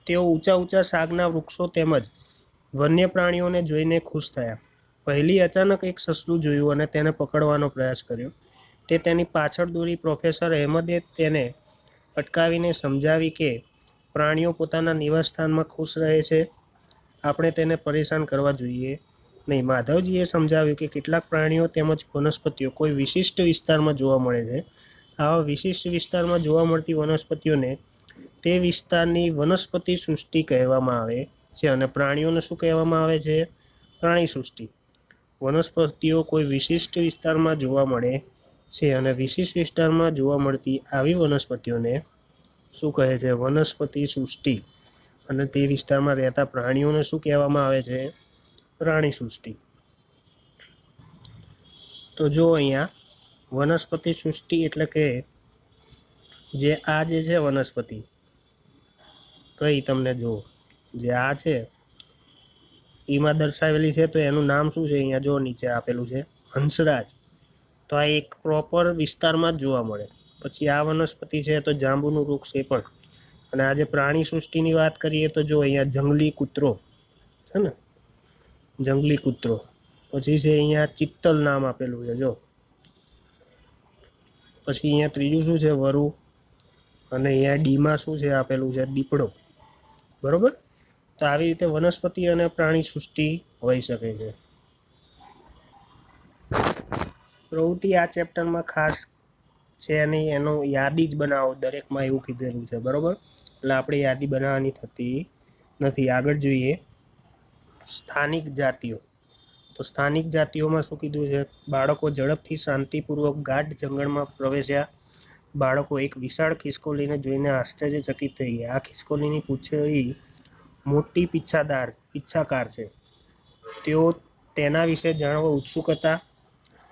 તેઓ ઊંચા ઊંચા સાગના વૃક્ષો તેમજ વન્ય પ્રાણીઓને જોઈને ખુશ થયા. પહેલી અચાનક એક સસલું જોયું અને તેને પકડવાનો પ્રયાસ કર્યો. તે તેની પાછળ દોડી. પ્રોફેસર અહેમદે તેને અટકાવીને સમજાવી કે પ્રાણીઓ પોતાના નિવાસસ્થાનમાં ખુશ રહે છે, આપણે તેને પરેશાન કરવા જોઈએ નહીં. માધવજીએ સમજાવ્યું કે કેટલાક પ્રાણીઓ તેમજ વનસ્પતિઓ કોઈ વિશિષ્ટ વિસ્તારમાં જોવા મળે છે. આવા વિશિષ્ટ વિસ્તારમાં જોવા મળતી વનસ્પતિઓને તે વિસ્તારની વનસ્પતિ સૃષ્ટિ કહેવામાં આવે છે અને પ્રાણીઓને શું કહેવામાં આવે છે? પ્રાણી સૃષ્ટિ. વનસ્પતિઓ કોઈ વિશિષ્ટ વિસ્તારમાં જોવા મળે છે અને વિશિષ્ટ વિસ્તારમાં જોવા મળતી આવી વનસ્પતિઓને શું કહે છે? વનસ્પતિ સૃષ્ટિ. અને તે વિસ્તારમાં રહેતા પ્રાણીઓને શું કહેવામાં આવે છે? પ્રાણી સૃષ્ટિ. તો જો અહીંયા વનસ્પતિ સૃષ્ટિ એટલે કે જે આ જે છે વનસ્પતિ કઈ તમને જો જે આ છે એમાં દર્શાવેલી છે, તો એનું નામ શું છે? અહીંયા જો નીચે આપેલું છે હંસરાજ. તો આ એક પ્રોપર વિસ્તારમાં જ જોવા મળે. પછી આ વનસ્પતિ છે તો જાંબુનું વૃક્ષ એ પણ. અને આ જે પ્રાણી સૃષ્ટિની વાત કરીએ તો જો અહીંયા જંગલી કૂતરો છે ને, જંગલી કૂતરો. પછી છે અહીંયા ચિત્તલ નામ આપેલું છે જો. પછી અહીંયા ત્રીજું શું છે? વરુ. અને અહીંયા ડીમાં શું છે આપેલું છે? દીપડો, બરોબર. તો આવી રીતે વનસ્પતિ અને પ્રાણી સૃષ્ટિ હોઈ શકે છે. પ્રવૃત્તિ આ ચેપ્ટરમાં ખાસ છે નહીં, એનું યાદી જ બનાવો દરેકમાં એવું કીધેલું છે, બરોબર. એટલે આપણે યાદી બનાવવાની થતી નથી. આગળ જોઈએ સ્થાનિક જાતિઓ. તો સ્થાનિક જાતિઓમાં શું કીધું છે? બાળકો ઝડપથી શાંતિપૂર્વક ગાઢ જંગલમાં પ્રવેશ્યા. બાળકો એક વિશાળ ખિસકોલીને જોઈને આશ્ચર્યચકિત થઈ ગયા. આ ખિસકોલીની પૂંછડી મોટી પીચ્છાકાર છે. તેઓ તેના વિશે જાણવા ઉત્સુક હતા.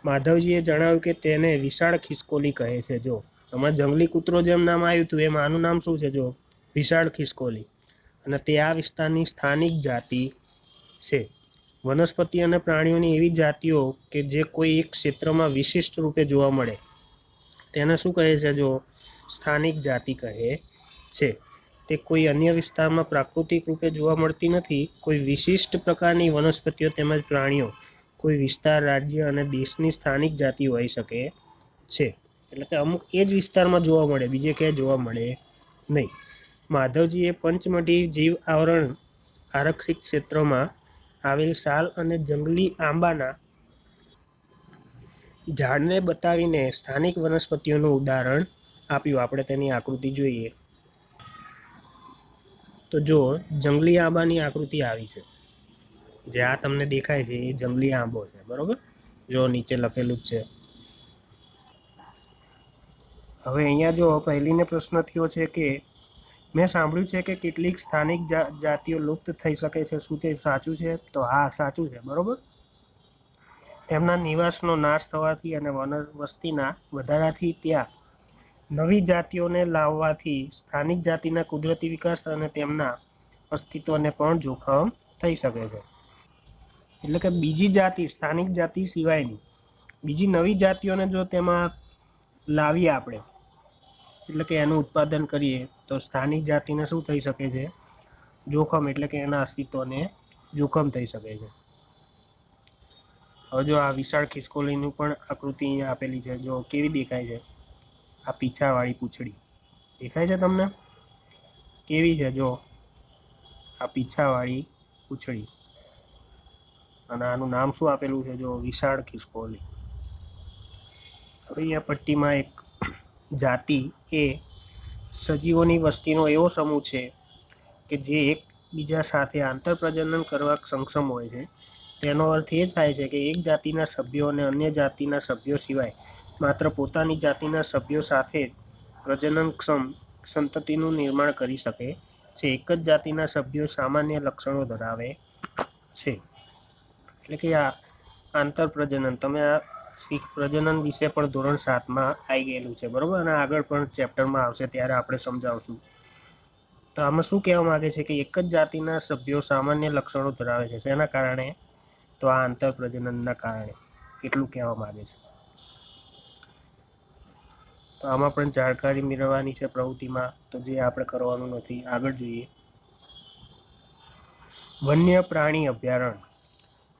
માધવજીએ જણાવ્યું કે તેને વિશાળ ખિસકોલી કહે છે. જો આમાં જંગલી કૂતરો જેમ નામ આવ્યું હતું એમ આનું નામ શું છે? જો વિશાળ ખિસકોલી. અને તે આ વિસ્તારની સ્થાનિક જાતિ છે. વનસ્પતિ અને પ્રાણીઓની એવી જાતિઓ કે જે કોઈ એક ક્ષેત્રમાં વિશિષ્ટ રૂપે જોવા મળે તેને શું કહે છે? જો સ્થાનિક જાતિ કહે છે. તે કોઈ અન્ય વિસ્તારમાં પ્રાકૃતિક રૂપે જોવા મળતી નથી. કોઈ વિશિષ્ટ પ્રકારની વનસ્પતિઓ તેમજ પ્રાણીઓ કોઈ વિસ્તાર, રાજ્ય અને દેશની સ્થાનિક જાતિ હોઈ શકે છે. એટલે કે અમુક એ જ વિસ્તારમાં જોવા મળે, બીજે ક્યાંય જોવા મળે નહીં. માધવજીએ પંચમઢી જીવ આવરણ આરક્ષિત ક્ષેત્રમાં આવેલ સાલ અને જંગલી આંબાના ઝાડને બતાવીને સ્થાનિક વનસ્પતિઓનું ઉદાહરણ આપ્યું. આપણે તેની આકૃતિ જોઈએ. તો જો જંગલી આંબાની આકૃતિ આવી છે, જે આ તમને દેખાય છે એ જંગલી આંબો છે, બરોબર? જો નીચે લખેલું જ છે. હવે અહીંયા જો પહેલીને પ્રશ્ન થયો છે કે મેં સાંભળ્યું છે કે કેટલીક સ્થાનિક જાતિઓ લુપ્ત થઈ શકે છે, શું તે સાચું છે? તો હા, સાચું છે, બરોબર. તેમના નિવાસનો નાશ થવાથી અને વસ્તીના વધારાથી ત્યાં નવી જાતિઓને લાવવાથી સ્થાનિક જાતિના કુદરતી વિકાસ અને તેમના અસ્તિત્વને પણ જોખમ થઈ શકે છે. એટલે કે બીજી જાતિ, સ્થાનિક જાતિ સિવાયની બીજી નવી જાતિઓને જો તેમાં લાવીએ આપણે, એટલે કે એનું ઉત્પાદન કરીએ, તો સ્થાનિક જાતિને શું થઈ શકે છે? જોખમ, એટલે કે એના અસ્તિત્વને જોખમ થઈ શકે છે. હવે જો આ વિશાળ ખિસકોલીની પણ આકૃતિ અહીંયા આપેલી છે, જો કેવી દેખાય છે? આ પીછાવાળી પૂંછડી દેખાય છે તમને? કેવી છે? જો આ પીછાવાળી પૂંછડી, અને આનું નામ શું આપેલું છે? જો વિશાળ ખિસકોલી. હવે અહીંયા પટ્ટીમાં એક જાતિ એ સજીવોની વસ્તીનો એવો સમૂહ છે કે જે એકબીજા સાથે આંતરપ્રજનન કરવા સક્ષમ હોય છે. તેનો અર્થ એ થાય છે કે એક જાતિના સભ્યો અને અન્ય જાતિના સભ્યો સિવાય માત્ર પોતાની જાતિના સભ્યો સાથે જ પ્રજનનક્ષમ સંતતિનું નિર્માણ કરી શકે છે. એક જ જાતિના સભ્યો સામાન્ય લક્ષણો ધરાવે છે. એટલે કે આ આંતરપ્રજનન, તમે આ પ્રજનન વિશે પણ ધોરણ 7માં આવી ગયેલું છે, બરાબર? અને આગળ પણ ચેપ્ટરમાં આવશે ત્યારે આપણે સમજાવશું. તો આમાં શું કહેવા માગે છે કે એક જ જાતિના સભ્યો સામાન્ય લક્ષણો ધરાવે છે. શેના કારણે? તો આ આંતરપ્રજનનના કારણે, એટલું કહેવા માગે છે. તો આમાં પણ જાણકારી મેળવવાની છે પ્રવૃત્તિમાં, તો જે આપણે કરવાનું નથી. આગળ જોઈએ, વન્ય પ્રાણી અભયારણ્ય.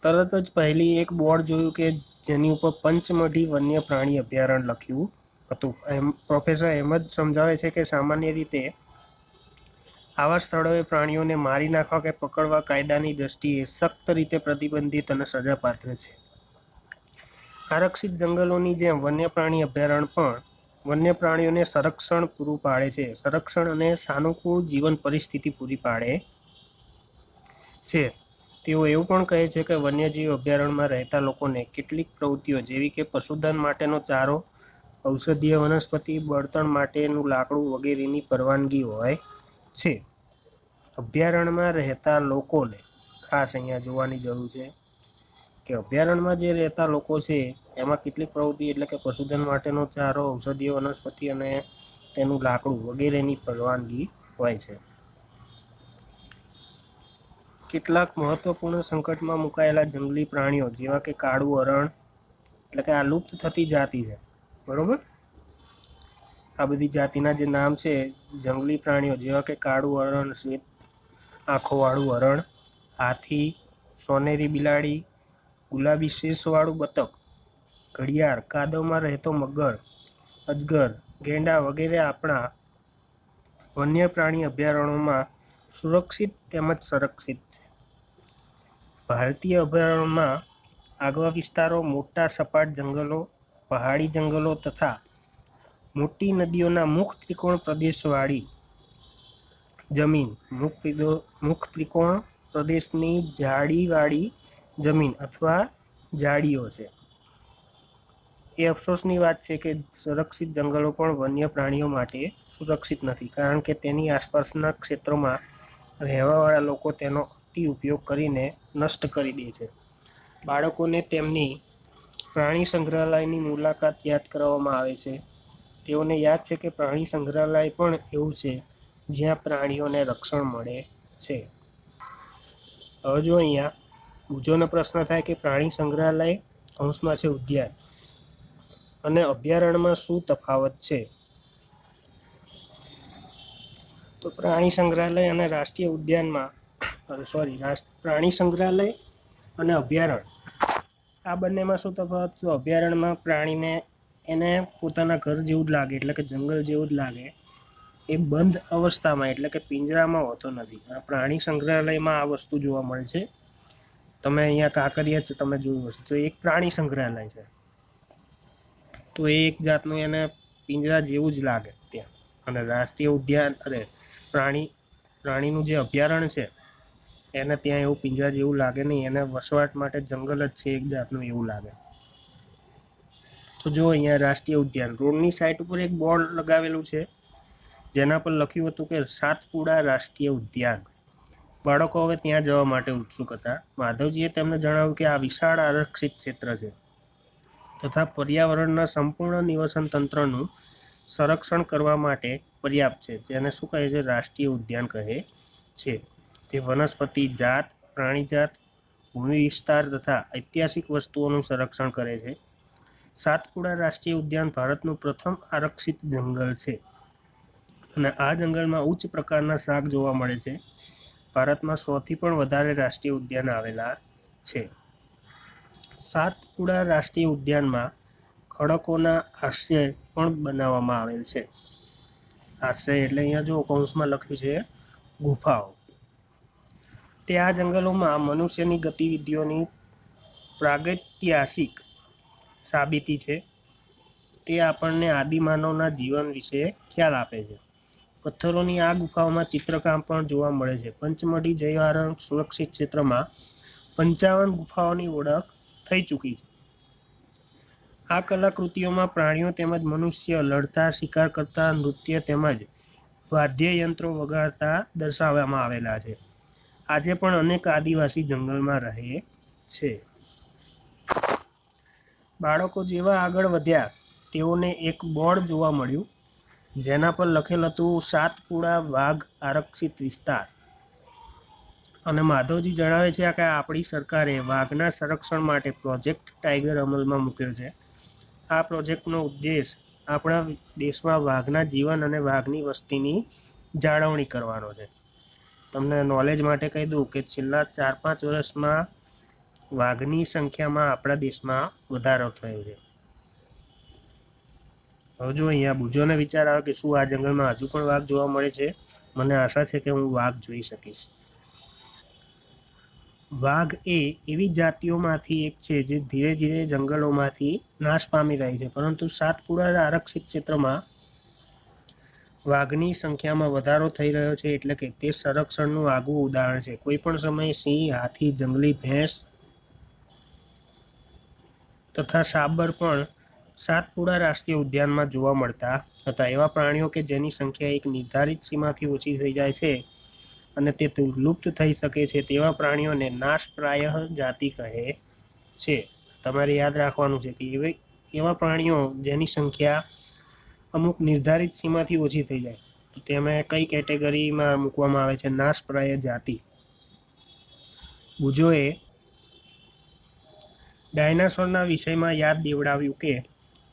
તરત જ પહેલી એક બોર્ડ જોયું કે જેની ઉપર પંચમઢી વન્ય પ્રાણી અભયારણ્ય લખ્યું હતું. પ્રોફેસર અહેમદ સમજાવે છે કે સામાન્ય રીતે આવા સ્થળોએ પ્રાણીઓને મારી નાખવા કે પકડવા કાયદાની દ્રષ્ટિએ સખ્ત રીતે પ્રતિબંધિત અને સજાપાત્ર છે. આરક્ષિત જંગલોની જેમ વન્ય પ્રાણી અભયારણ્ય પણ વન્ય પ્રાણીઓને સંરક્ષણ પૂરું પાડે છે. સંરક્ષણ અને સાનુકૂળ જીવન પરિસ્થિતિ પૂરી પાડે છે. તેઓ એવું પણ કહે છે કે વન્યજીવ અભયારણ્યમાં રહેતા લોકોને કેટલીક પ્રવૃત્તિઓ જેવી કે પશુધન માટેનો ચારો, ઔષધીય વનસ્પતિ, બળતણ માટેનું લાકડું વગેરેની પરવાનગી હોય છે. અભયારણ્યમાં રહેતા લોકોને ખાસ અહીંયા જોવાની જરૂર છે કે અભયારણ્યમાં જે રહેતા લોકો છે એમાં કેટલીક પ્રવૃત્તિ, એટલે કે પશુધન માટેનો ચારો, ઔષધીય વનસ્પતિ અને તેનું લાકડું વગેરેની પરવાનગી હોય છે. કેટલાક મહત્વપૂર્ણ સંકટમાં મુકાયેલા જંગલી પ્રાણીઓ જેવા કે કાળું હરણ, એટલે કે આ લુપ્ત થતી જાતિ છે, બરોબર? આ બધી જાતિના જે નામ છે જંગલી પ્રાણીઓ જેવા કે કાળું હરણ, શ્વેત આંખોવાળું હરણ, હાથી, સોનેરી બિલાડી, ગુલાબી શીશવાળું બતક, ઘડિયાળ, કાદવમાં રહેતો મગર, અજગર, ગેંડા વગેરે આપણા વન્ય પ્રાણી અભયારણ્યોમાં સુરક્ષિત તેમજ સંરક્ષિત છે. ભારતીય અભયારણ્યમાં આગવા વિસ્તારો, મોટા સપાટ જંગલો, પહાડી જંગલો તથા મોટી નદીઓના મુખ ત્રિકોણ પ્રદેશવાળી જમીન, મુખ ત્રિકોણ પ્રદેશની જાળીવાળી જમીન અથવા જાળીઓ છે. એ અફસોસની વાત છે કે સંરક્ષિત જંગલો પણ વન્ય પ્રાણીઓ માટે સુરક્ષિત નથી, કારણ કે તેની આસપાસના ક્ષેત્રોમાં રહેવાવાળા લોકો તેનો અતિ ઉપયોગ કરીને નષ્ટ કરી દે છે. બાળકોને તેમની પ્રાણી સંગ્રહાલયની મુલાકાત યાદ કરાવવામાં આવે છે. તેઓને યાદ છે કે પ્રાણી સંગ્રહાલય પણ એવું છે જ્યાં પ્રાણીઓને રક્ષણ મળે છે. હવે જો અહીંયા બીજોનો પ્રશ્ન થાય કે પ્રાણી સંગ્રહાલય કૌંસમાં છે ઉદ્યાન અને અભયારણ્યમાં શું તફાવત છે? તો પ્રાણી સંગ્રહાલય અને રાષ્ટ્રીય ઉદ્યાનમાં પ્રાણી સંગ્રહાલય અને અભયારણ્ય આ બંનેમાં શું તફાવત છે? અભયારણ્યમાં પ્રાણીને એને પોતાના ઘર જેવું જ લાગે, એટલે કે જંગલ જેવું જ લાગે. એ બંધ અવસ્થામાં, એટલે કે પિંજરામાં હોતો નથી. પ્રાણી સંગ્રહાલયમાં આ વસ્તુ જોવા મળે છે. તમે અહીંયા કાંકરિયા તમે જોયું હશે, તો એક પ્રાણી સંગ્રહાલય છે, તો એ એક જાતનું એને પિંજરા જેવું જ લાગે ત્યાં. અને રાષ્ટ્રીય ઉદ્યાન અને પ્રાણી પ્રાણીનું જે અભયારણ્ય છે એને ત્યાં એવું પિંજરા જેવું લાગે નહીં, એને વસવાટ માટે જંગલ જ છે એક જાતનું એવું લાગે. તો જો અહીંયા રાષ્ટ્રીય ઉદ્યાન રોડની સાઈડ ઉપર એક બોર્ડ લગાવેલું છે જેના પર લખ્યું હતું કે સાતપુડા રાષ્ટ્રીય ઉદ્યાન. બાળકો હવે ત્યાં જવા માટે ઉત્સુક હતા. માધવજીએ તેમને જણાવ્યું કે આ વિશાળ આરક્ષિત ક્ષેત્ર છે તથા પર્યાવરણના સંપૂર્ણ નિવસન તંત્રનું સંરક્ષણ કરવા માટે પર્યાપ્ત છે, જેને શું કહે છે? રાષ્ટ્રીય ઉદ્યાન કહે છે. તે વનસ્પતિ જાત, પ્રાણી જાત, ભૂમિ વિસ્તાર તથા ઐતિહાસિક વસ્તુઓનું સંરક્ષણ કરે છે. સાતપુડા રાષ્ટ્રીય ઉદ્યાન ભારતનું પ્રથમ આરક્ષિત જંગલ છે અને આ જંગલમાં ઉચ્ચ પ્રકારના શાક જોવા મળે છે. ભારતમાં 100થી પણ વધારે રાષ્ટ્રીય ઉદ્યાન આવેલા છે. સાતપુડા રાષ્ટ્રીય ઉદ્યાનમાં ખડકોના આશ્રય પણ બનાવવામાં આવેલ છે. આશ્રય એટલે અહીંયા જો કૌંસમાં લખ્યું છે ગુફાઓ. તે આ જંગલોમાં મનુષ્યની ગતિવિધિઓની પ્રાગૈતિહાસિક સાબિતી છે. તે આપણને આદિમાનવના જીવન વિશે ખ્યાલ આપે છે. પથ્થરોની આ ગુફાઓમાં ચિત્રકામ પણ જોવા મળે છે. પંચમઢી જૈવારણ સુરક્ષિત ક્ષેત્રમાં 55 ગુફાઓની ઓળખ થઈ ચૂકી છે. આ કલાકૃતિઓમાં પ્રાણીઓ તેમજ મનુષ્ય લડતા, શિકાર કરતા, નૃત્ય તેમજ વાદ્યયંત્રો વગાડતા દર્શાવવામાં આવેલા છે. આજે પણ અનેક આદિવાસી જંગલમાં રહે છે. બાળકો જેવા આગળ વધ્યા તેઓને એક બોર્ડ જોવા મળ્યું જેના પર લખેલ હતું સાતપુડા વાઘ આરક્ષિત વિસ્તાર. અને માધવજી જણાવે છે કે આપણી સરકારે વાઘના સંરક્ષણ માટે પ્રોજેક્ટ ટાઈગર અમલમાં મૂક્યો છે. આ પ્રોજેક્ટનો ઉદ્દેશ આપણા દેશમાં વાઘના જીવન અને વાઘની વસ્તીની જાળવણી કરવાનો છે. તમને નોલેજ માટે કહી દઉં કે છેલ્લા 4-5 વર્ષમાં વાઘની સંખ્યામાં આપણા દેશમાં વધારો થયો છે. હવે જો અહીંયા બુજોને વિચાર આવે કે શું આ જંગલમાં હજુ પણ વાઘ જોવા મળે છે? મને આશા છે કે હું વાઘ જોઈ શકીશ. વાઘ એ એવી જાતિઓમાંથી એક છે જે ધીરે ધીરે જંગલોમાંથી નાશ પામી રહી છે, પરંતુ સાતપુડા આરક્ષિત ક્ષેત્રમાં વાઘની સંખ્યામાં વધારો થઈ રહ્યો છે, એટલે કે તે સંરક્ષણનું આગવું ઉદાહરણ છે. કોઈ પણ સમયે સિંહ, હાથી, જંગલી ભેંસ તથા સાબર પણ સાતપુડા રાષ્ટ્રીય ઉદ્યાનમાં જોવા મળતા હતા. એવા પ્રાણીઓ કે જેની સંખ્યા એક નિર્ધારિત સીમાથી ઓછી થઈ જાય છે અને તે લુપ્ત થઈ શકે છે તેવા પ્રાણીઓને નાશપ્રાય જાતિ કહે છે. તમારે યાદ રાખવાનું છે કે એવા પ્રાણીઓ જેની સંખ્યા અમુક નિર્ધારિત સીમાથી ઓછી થઈ જાય તો તેને કઈ કેટેગરીમાં મૂકવામાં આવે છે? નાશપ્રાય જાતિ. બુજોએ ડાયનાસોરના વિષયમાં યાદ દેવડાવ્યું કે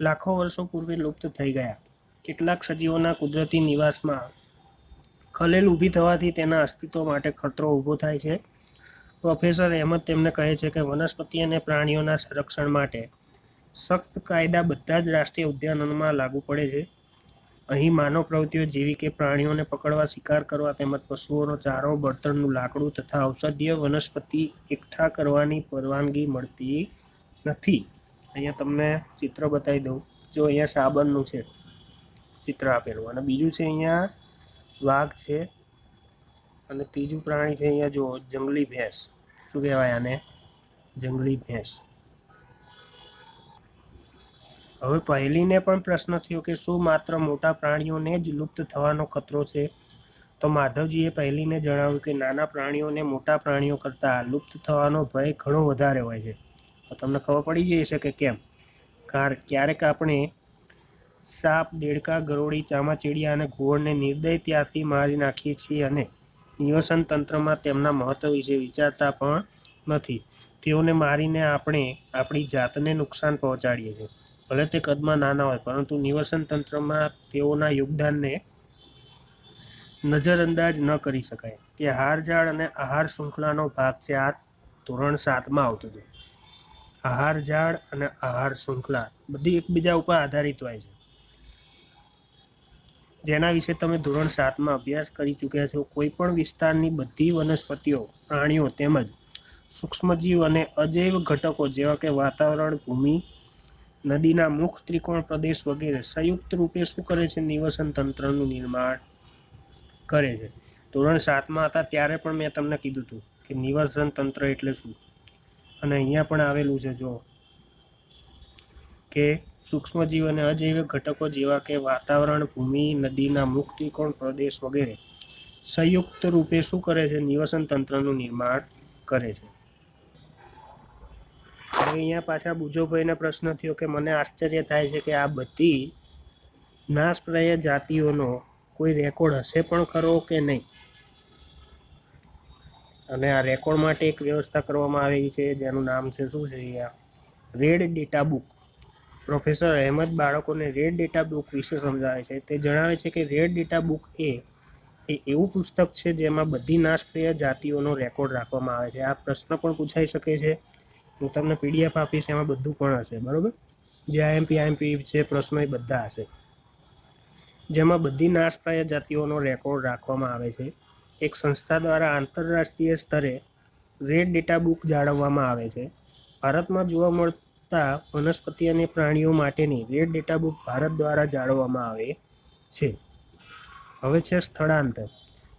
લાખો વર્ષો પૂર્વે લુપ્ત થઈ ગયા કેટલાક સજીવોના કુદરતી નિવાસમાં ખલેલ ઊભી થવાથી તેના અસ્તિત્વ માટે ખતરો ઊભો થાય છે. પ્રોફેસર અહેમદ તેમને કહે છે કે વનસ્પતિ અને પ્રાણીઓના સંરક્ષણ માટે સખ્ત કાયદા બધા જ રાષ્ટ્રીય ઉદ્યાનોમાં લાગુ પડે છે. અહીં માનવ પ્રવૃત્તિઓ જેવી કે પ્રાણીઓને પકડવા, શિકાર કરવા તેમજ પશુઓનો ચારો, બળતણનું લાકડું તથા ઔષધીય વનસ્પતિ એકઠા કરવાની પરવાનગી મળતી નથી. અહીંયા તમને ચિત્ર બતાવી દઉં. જો અહીંયા સાબરનું છે ચિત્ર આપેલું અને બીજું છે અહીંયા વાઘ છે અને ત્રીજું પ્રાણી છે અહીંયા જો જંગલી ભેંસ. શું કહેવાય આને? જંગલી ભેંસ. હવે પહેલીને પણ પ્રશ્ન થયો કે શું માત્ર મોટા પ્રાણીઓને જ લુપ્ત થવાનો ખતરો છે? તો માધવજીએ પહેલીને જણાવ્યું કે નાના પ્રાણીઓને મોટા પ્રાણીઓ કરતાં લુપ્ત થવાનો ભય ઘણો વધારે હોય છે. તો તમને ખબર પડી જઈ છે કે કેમ? ક્યારેક આપણે સાપ, દેડકા, ગરોળી, ચામાચીડિયા અને ઘુવડને નિર્દયતાથી મારી નાખીએ છીએ અને નિવસન તંત્રમાં તેમના મહત્વ વિશે વિચારતા પણ નથી. તેઓને મારીને આપણે આપણી જાતને નુકસાન પહોંચાડીએ છીએ. ભલે તે કદમાં નાના હોય, પરંતુ નિવસન તંત્રમાં તેઓના યોગદાનને નજરઅંદાજ ન કરી શકાય. તે હારજાળ અને આહાર શૃંખલાનો ભાગ છે. આ ધોરણ 7માં આવતું હતું. આહાર ઝાડ અને આહાર શૃંખલા બધી એકબીજા ઉપર આધારિત હોય છે, જેના વિશે તમે ધોરણ 7માં અભ્યાસ કરી ચૂક્યા છો. કોઈ પણ વિસ્તારની બધી વનસ્પતિઓ, પ્રાણીઓ તેમજ સૂક્ષ્મજીવ અને અજૈવ ઘટકો જેવા કે વાતાવરણ, ભૂમિ, નદીના મુખ, ત્રિકોણ પ્રદેશ વગેરે સંયુક્ત રૂપે શું કરે છે? નિવસન તંત્રનું નિર્માણ કરે છે. ધોરણ 7માં હતા ત્યારે પણ મેં તમને કીધું હતું કે નિવસન તંત્ર એટલે શું, અને અહીંયા પણ આવેલું છે જો કે સૂક્ષ્મજીવ અને અજૈવિક ઘટકો જેવા કે વાતાવરણ, ભૂમિ, નદીના મુખ ત્રિકોણ પ્રદેશ વગેરે સંયુક્ત રૂપે શું કરે છે? નિવસન તંત્રનું નિર્માણ કરે છે. હવે અહીંયા પાછા બુજોભાઈને પ્રશ્ન થયો કે મને આશ્ચર્ય થાય છે કે આ બધી નાશપ્રાય જાતિઓનો કોઈ રેકોર્ડ હશે પણ ખરો કે નહીં? અને આ રેકોર્ડ માટે એક વ્યવસ્થા કરવામાં આવી છે જેનું નામ છે શું છે? અહીંયા red data book. Professor Ahmed બાળકોને રેડ ડેટા બુક વિશે સમજાવે છે. તે જણાવે છે કે રેડ ડેટા બુક એ એવું પુસ્તક છે જેમાં બધી નાશપ્રિય જાતિઓનો રેકોર્ડ રાખવામાં આવે છે. આ પ્રશ્ન પણ પૂછાઈ શકે છે. હું તમને PDF આપીશ, એમાં બધું પણ હશે, બરાબર? જે IMP છે પ્રશ્નો એ બધા હશે, જેમાં બધી નાશપ્રાય જાતિઓનો રેકોર્ડ રાખવામાં આવે છે. એક સંસ્થા દ્વારા આંતરરાષ્ટ્રીય સ્તરે રેડ ડેટા બુક જાળવવામાં આવે છે. ભારતમાં જોવા મળતા વનસ્પતિ અને પ્રાણીઓ માટેની રેડ ડેટા બુક ભારત દ્વારા જાળવવામાં આવે છે. હવે છે સ્થળાંતર.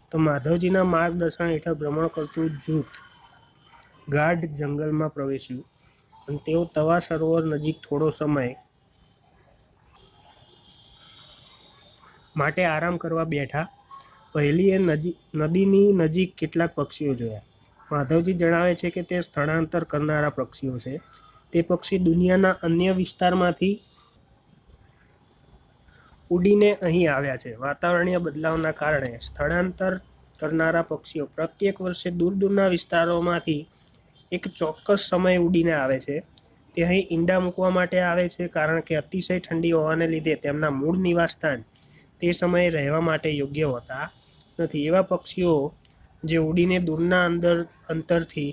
તો માધવજીના માર્ગદર્શન હેઠળ ભ્રમણ કરતું જૂથ ગાઢ જંગલમાં પ્રવેશ્યું અને તેઓ તવા સરોવર નજીક થોડો સમય માટે આરામ કરવા બેઠા. પહેલીએ નદીની નજીક કેટલાક પક્ષીઓ જોયા. માધવજી જણાવે છે કે તે સ્થળાંતર કરનારા પક્ષીઓ છે. તે પક્ષી દુનિયાના અન્ય વિસ્તારમાંથી ઉડીને અહીં આવ્યા છે. વાતાવરણીય બદલાવના કારણે સ્થળાંતર કરનારા પક્ષીઓ પ્રત્યેક વર્ષે દૂર દૂરના વિસ્તારોમાંથી એક ચોક્કસ સમયે ઉડીને આવે છે. તે અહીં ઈંડા મૂકવા માટે આવે છે કારણ કે અતિશય ઠંડી હોવાને લીધે તેમના મૂળ નિવાસસ્થાન તે સમયે રહેવા માટે યોગ્ય હોતા નથી. એવા પક્ષીઓ જે ઉડીને દૂરના અંતરથી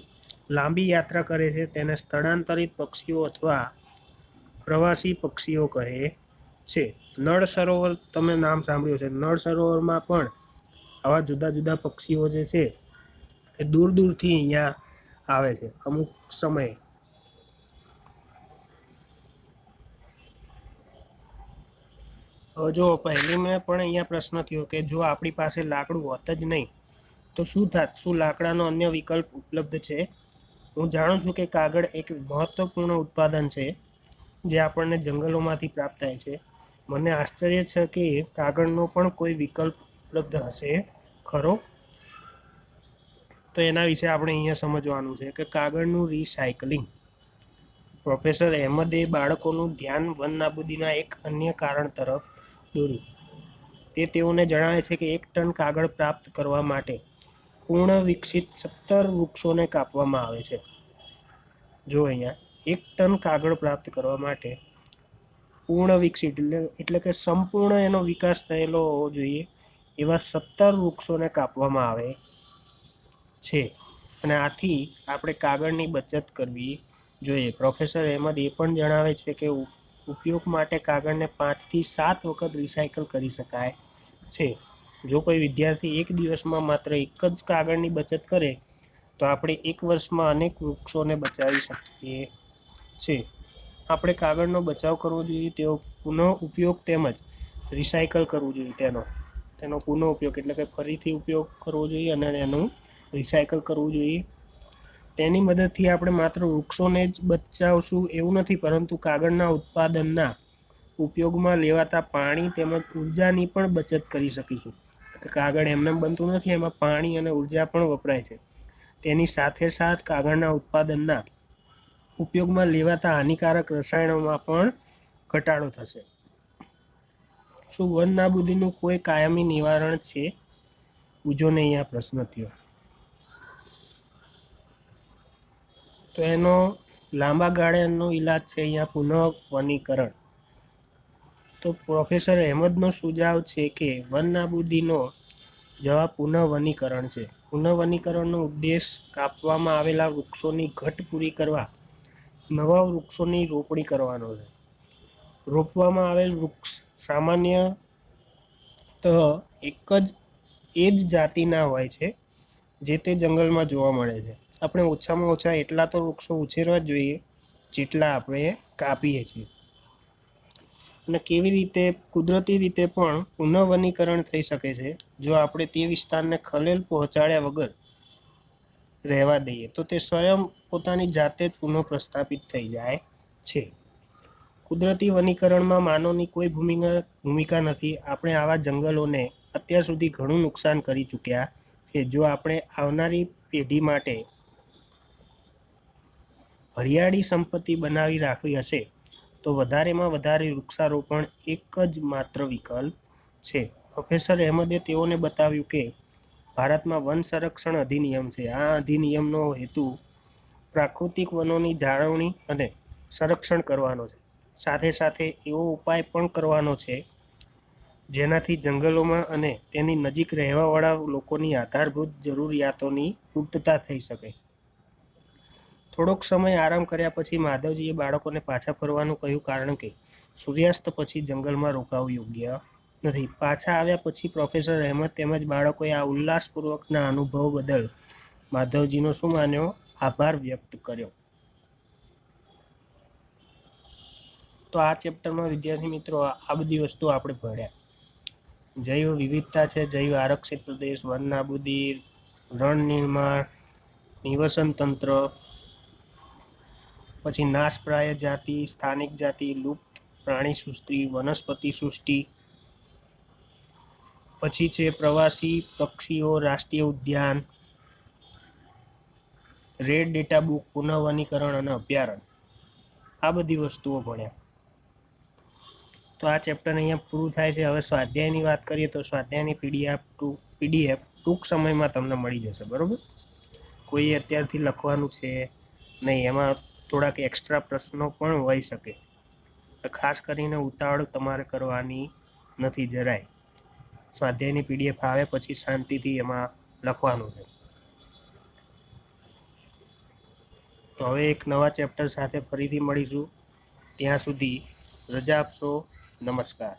લાંબી યાત્રા કરે છે તેને સ્થળાંતરિત પક્ષીઓ અથવા પ્રવાસી પક્ષીઓ કહે છે. નળ સરોવર તમે નામ સાંભળ્યું છે. નળ સરોવરમાં પણ આવા જુદા જુદા પક્ષીઓ જે છે એ દૂર દૂરથી અહીંયા આવે છે અમુક સમયે. જો પહેલી મેં પણ અહીંયા પ્રશ્ન થયો કે જો આપણી પાસે લાકડું હોત જ નહીં તો શું થાત? શું લાકડાનો અન્ય વિકલ્પ ઉપલબ્ધ છે? હું જાણું છું કે કાગળ એક મહત્વપૂર્ણ ઉત્પાદન છે જે આપણને જંગલોમાંથી પ્રાપ્ત થાય છે. મને આશ્ચર્ય છે કે કાગળનો પણ કોઈ વિકલ્પ ઉપલબ્ધ હશે ખરો? તો એના વિશે આપણે અહીંયા સમજવાનું છે કે કાગળનું રિસાયકલિંગ. પ્રોફેસર અહેમદે બાળકોનું ધ્યાન વન નાબૂદીના એક અન્ય કારણ તરફ દોર્યું. તે તેઓને જણાવે છે કે 1 ટન કાગળ પ્રાપ્ત કરવા માટે પૂર્ણ વિકસિત 17 વૃક્ષોને કાપવામાં આવે છે. જો અહીંયા 1 ટન કાગળ પ્રાપ્ત કરવા માટે પૂર્ણ વિકસિત એટલે કે સંપૂર્ણ એનો વિકાસ થયેલો હોવો જોઈએ એવા 17 વૃક્ષોને કાપવામાં આવે છે. અને આથી આપણે કાગળની બચત કરવી જોઈએ. પ્રોફેસર અહેમદ એ પણ જણાવે છે કે ઉપયોગ માટે કાગળને 5 થી 7 વખત રિસાયકલ કરી શકાય છે. જો કોઈ વિદ્યાર્થી એક દિવસમાં માત્ર એક જ કાગળની બચત કરે તો આપણે 1 વર્ષમાં અનેક વૃક્ષોને બચાવી શકીએ છીએ. આપણે કાગળનો બચાવ કરવો જોઈએ, તેનો પુનઃ ઉપયોગ તેમજ રિસાયકલ કરવું જોઈએ. તેનો પુનઃ ઉપયોગ એટલે કે ફરીથી ઉપયોગ કરવો જોઈએ અને એનું રિસાયકલ કરવું જોઈએ. તેની મદદથી આપણે માત્ર વૃક્ષોને જ બચાવશું એવું નથી, પરંતુ કાગળના ઉત્પાદનના ઉપયોગમાં લેવાતા પાણી તેમજ ઉર્જાની પણ બચત કરી શકીશું. કાગળ એમને બનતું નથી, એમાં પાણી અને ઉર્જા પણ વપરાય છે. તેની સાથે સાથ કાગળના ઉત્પાદનના ઉપયોગમાં લેવાતા હાનિકારક રસાયણોમાં પણ ઘટાડો થશે. શું વન નાબૂદીનું કોઈ કાયમી નિવારણ છે? પૂજોને અહીંયા પ્રશ્ન થયો. તો એનો લાંબા ગાળાનો ઈલાજ છે અહીંયા પુનઃ વનીકરણ. તો પ્રોફેસર અહેમદનો સુઝાવ છે કે વન નાબૂદીનો જવાબ પુનઃ વનીકરણ છે. પુનઃ વનીકરણનો ઉદ્દેશ કાપવામાં આવેલા વૃક્ષોની ઘટ પૂરી કરવા નવા વૃક્ષોની રોપણી કરવાનો છે. રોપવામાં આવેલ વૃક્ષ સામાન્યતઃ એ જ જાતિના હોય છે જે તે જંગલમાં જોવા મળે છે. આપણે ઓછામાં ઓછા એટલા તો વૃક્ષો ઉછેરવા જ જોઈએ જેટલા આપણે કાપીએ છીએ. અને કેવી રીતે કુદરતી રીતે પણ પુનઃવનીકરણ થઈ શકે છે જો આપણે તે વિસ્તારને ખલેલ પહોંચાડ્યા વગર રહેવા દઈએ તો તે સ્વયં પોતાની જાતે જ પુનઃપ્રસ્થાપિત થઈ જાય છે. કુદરતી વનીકરણમાં માનવની કોઈ ભૂમિકા નથી. આપણે આવા જંગલોને અત્યાર સુધી ઘણું નુકસાન કરી ચૂક્યા છે. જો આપણે આવનારી પેઢી માટે હરિયાળી સંપત્તિ બનાવી રાખવી હશે તો વધારેમાં વધારે વૃક્ષારોપણ એક જ માત્ર વિકલ્પ છે. પ્રોફેસર અહેમદે તેઓને બતાવ્યું કે ભારતમાં વન સંરક્ષણ અધિનિયમ છે. આ અધિનિયમનો હેતુ પ્રાકૃતિક વનોની જાળવણી અને સંરક્ષણ કરવાનો છે. સાથે સાથે એવો ઉપાય પણ કરવાનો છે જેનાથી જંગલોમાં અને તેની નજીક રહેવાવાળા લોકોની આધારભૂત જરૂરિયાતોની પૂર્તતા થઈ શકે. થોડોક સમય આરામ કર્યા પછી માધવજીએ બાળકોને પાછા ફરવાનું કહ્યું, કારણ કે સૂર્યાસ્ત પછી જંગલમાં રોકાવું યોગ્ય નથી. પાછા આવ્યા પછી પ્રોફેસર અહેમદ તેમજ બાળકોએ આ ઉલ્લાસપૂર્વકના અનુભવ બદલ માધવજીનો શું માન્યો? આભાર વ્યક્ત કર્યો. તો આ ચેપ્ટરમાં વિદ્યાર્થી મિત્રો આ બધી વસ્તુ આપણે ભણ્યા. જૈવ વિવિધતા છે, જૈવ આરક્ષિત પ્રદેશ, વન નાબૂદી, રણ નિર્માણ, નિવસન તંત્ર, પછી નાશપ્રાય જાતિ, સ્થાનિક જાતિ, લુપ્ત પ્રાણી સૃષ્ટિ, વનસ્પતિ સૃષ્ટિ, પછી છે પ્રવાસી પક્ષીઓ રાષ્ટ્રીય ઉદ્યાન, રેડ ડેટા બુક, પુનઃવનીકરણ અને અભયારણ્ય. આ બધી વસ્તુઓ ભણ્યા. તો આ ચેપ્ટર અહીંયા પૂરું થાય છે. હવે સ્વાધ્યાયની વાત કરીએ તો સ્વાધ્યાયની પીડીએફ ટૂંક સમયમાં તમને મળી જશે. બરાબર? કોઈ અત્યારથી લખવાનું છે નહીં. એમાં થોડાક એક્સ્ટ્રા પ્રશ્નો પણ હોઈ શકે. ખાસ કરીને ઉતાવળ તમારે કરવાની નથી જરાય. સ્વાધ્યાયની પીડીએફ આવે પછી શાંતિથી એમાં લખવાનું છે. તો હવે એક નવા ચેપ્ટર સાથે ફરીથી મળીશું. ત્યાં સુધી રજા આપશો. નમસ્કાર.